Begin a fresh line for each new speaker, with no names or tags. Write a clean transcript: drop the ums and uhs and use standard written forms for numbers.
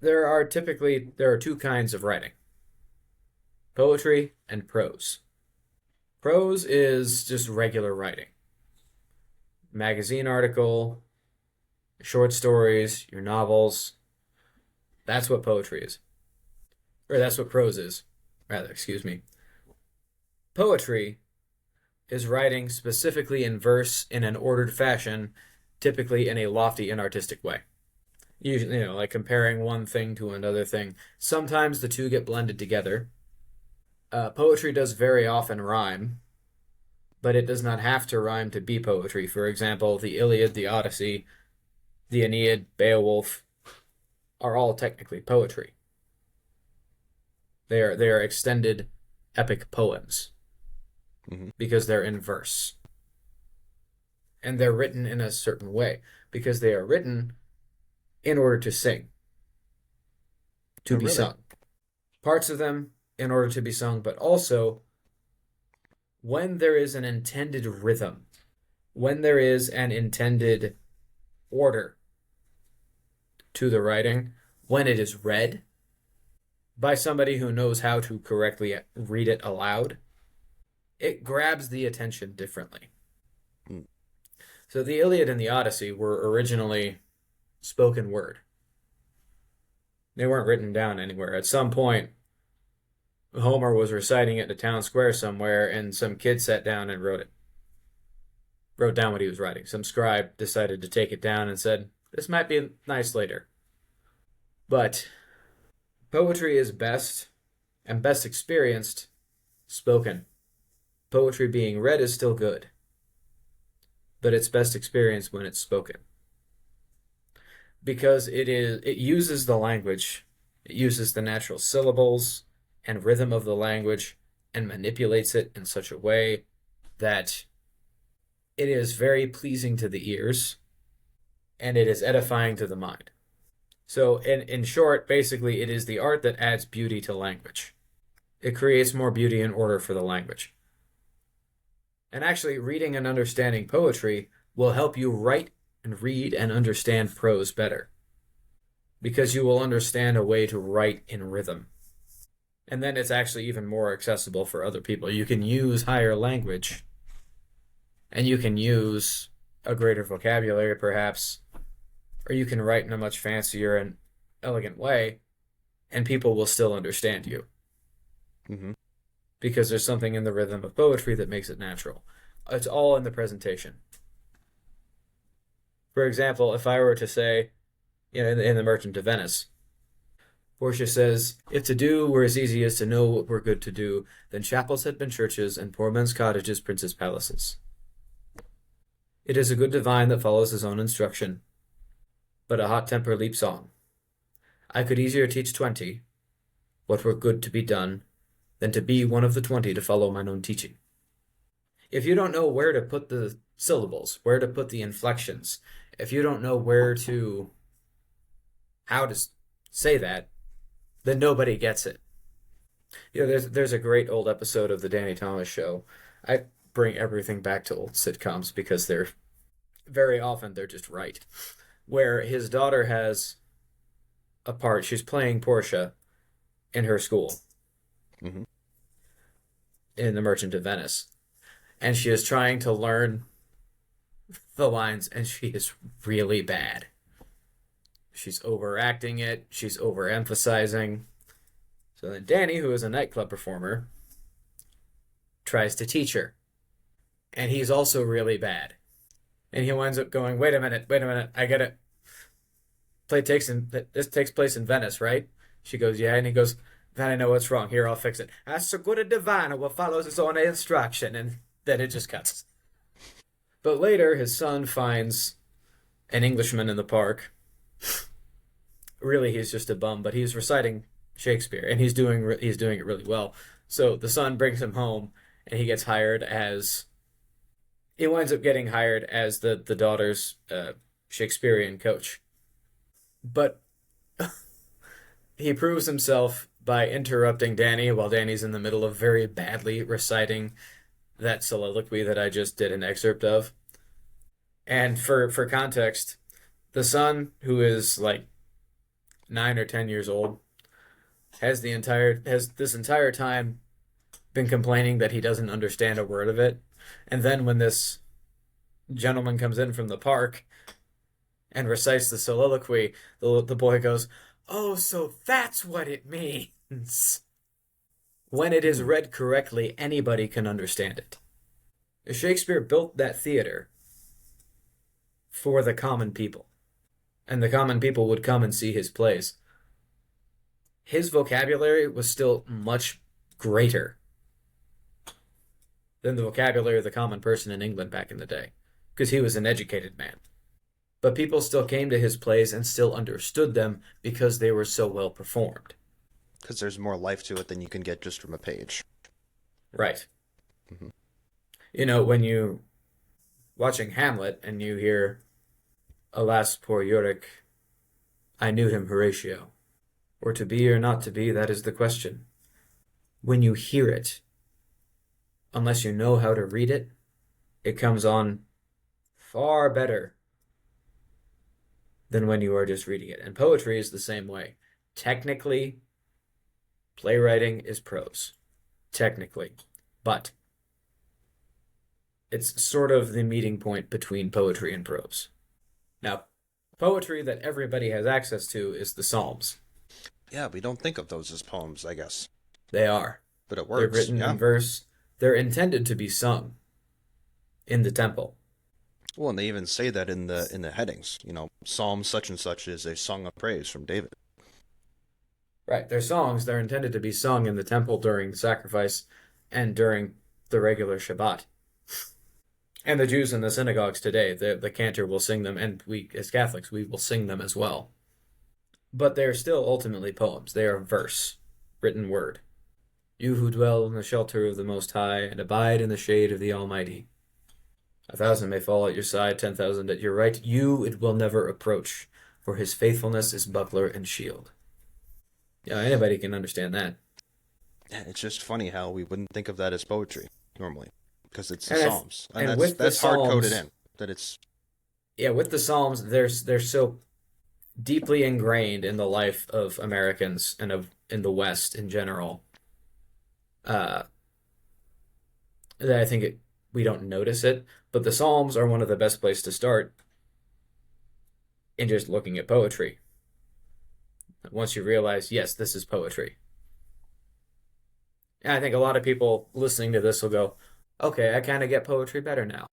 There are two kinds of writing: poetry and prose. Prose is just regular writing. Magazine article, short stories, your novels. That's what poetry is. Or that's what prose is, rather, excuse me. Poetry is writing specifically in verse in an ordered fashion, typically in a lofty and artistic way. Usually, like comparing one thing to another thing. Sometimes the two get blended together. Poetry does very often rhyme, but it does not have to rhyme to be poetry. For example, the Iliad, the Odyssey, the Aeneid, Beowulf are all technically poetry. They are extended epic poems
Hmm.
because they're in verse. And they're written in a certain way because they are written in order to sing, to
Oh,
be
really?
sung. Parts of them in order to be sung, but also when there is an intended rhythm, when there is an intended order to the writing, when it is read by somebody who knows how to correctly read it aloud, it grabs the attention differently.
Mm.
So the Iliad and the Odyssey were originally spoken word. They weren't written down anywhere. At some point, Homer was reciting it in a town square somewhere, and some kid sat down and wrote down what he was writing. Some scribe decided to take it down and said, "This might be nice later." But poetry is best and best experienced spoken. Poetry being read is still good, but it's best experienced when it's spoken because it uses the language, it uses the natural syllables and rhythm of the language and manipulates it in such a way that it is very pleasing to the ears and it is edifying to the mind. So, in short, basically, it is the art that adds beauty to language. It creates more beauty and order for the language. And actually, reading and understanding poetry will help you write and read and understand prose better because you will understand a way to write in rhythm. And then it's actually even more accessible for other people. You can use higher language and you can use a greater vocabulary, perhaps, or you can write in a much fancier and elegant way, and people will still understand you
Hmm.
because there's something in the rhythm of poetry that makes it natural. It's all in the presentation. For example, if I were to say, in the Merchant of Venice, Portia says, "If to do were as easy as to know what were good to do, then chapels had been churches, and poor men's cottages princes' palaces. It is a good divine that follows his own instruction, but a hot temper leaps on. I could easier teach 20 what were good to be done than to be one of the 20 to follow mine own teaching." If you don't know where to put the syllables, where to put the inflections, if you don't know how to say that, then nobody gets it. There's a great old episode of the Danny Thomas Show. I bring everything back to old sitcoms because they're very often they're just right. Where his daughter has a part, she's playing Portia in her school
Hmm.
in The Merchant of Venice, and she is trying to learn the lines, and she is really bad. She's overacting it, she's overemphasizing. So then Danny, who is a nightclub performer, tries to teach her, and he's also really bad. And he winds up going, wait a minute, I get it. This takes place in Venice, right?" She goes, "Yeah," and he goes, "Then I know what's wrong. Here, I'll fix it. As so good a diviner will follows his own instruction," and then it just cuts. But later, his son finds an Englishman in the park. Really, he's just a bum, but he's reciting Shakespeare, and he's doing it really well. So the son brings him home, and he winds up getting hired as the daughter's Shakespearean coach. But he proves himself by interrupting Danny while Danny's in the middle of very badly reciting that soliloquy that I just did an excerpt of. And for context, the son, who is like 9 or 10 years old, has this entire time been complaining that he doesn't understand a word of it. And then when this gentleman comes in from the park and recites the soliloquy, the boy goes, "Oh, so that's what it means." When it is
Hmm.
read correctly, anybody can understand it. Shakespeare built that theater for the common people, and the common people would come and see his plays. His vocabulary was still much greater than the vocabulary of the common person in England back in the day, because he was an educated man. But people still came to his plays and still understood them because they were so well performed.
Because there's more life to it than you can get just from a page.
Right.
Hmm.
When you watching Hamlet and you hear, "Alas, poor Yorick, I knew him, Horatio," or "to be or not to be, that is the question." When you hear it, unless you know how to read it, it comes on far better than when you are just reading it. And poetry is the same way. Technically, playwriting is prose, technically, but it's sort of the meeting point between poetry and prose. Now, poetry that everybody has access to is the Psalms.
Yeah, we don't think of those as poems, I guess.
They are.
But it
They're
works,
written in
yeah.
verse. They're intended to be sung in the temple.
Well, and they even say that in the headings. Psalm such and such is a song of praise from David.
Right. They're songs. They're intended to be sung in the temple during the sacrifice and during the regular Shabbat. And the Jews in the synagogues today, the cantor will sing them, and we, as Catholics, we will sing them as well. But they're still ultimately poems. They are verse, written word. You who dwell in the shelter of the Most High and abide in the shade of the Almighty. 1,000 may fall at your side, 10,000 at your right. You it will never approach, for his faithfulness is buckler and shield. Yeah, anybody can understand that.
Yeah, it's just funny how we wouldn't think of that as poetry normally, because it's the
And
Psalms, and
and
that's
with the
that's hard coded
Psalms,
in. That it's
yeah, with the Psalms, they're so deeply ingrained in the life of Americans and of in the West in general, uh, that I think we don't notice it. But the Psalms are one of the best places to start in just looking at poetry. Once you realize, yes, this is poetry. And I think a lot of people listening to this will go, "Okay, I kind of get poetry better now."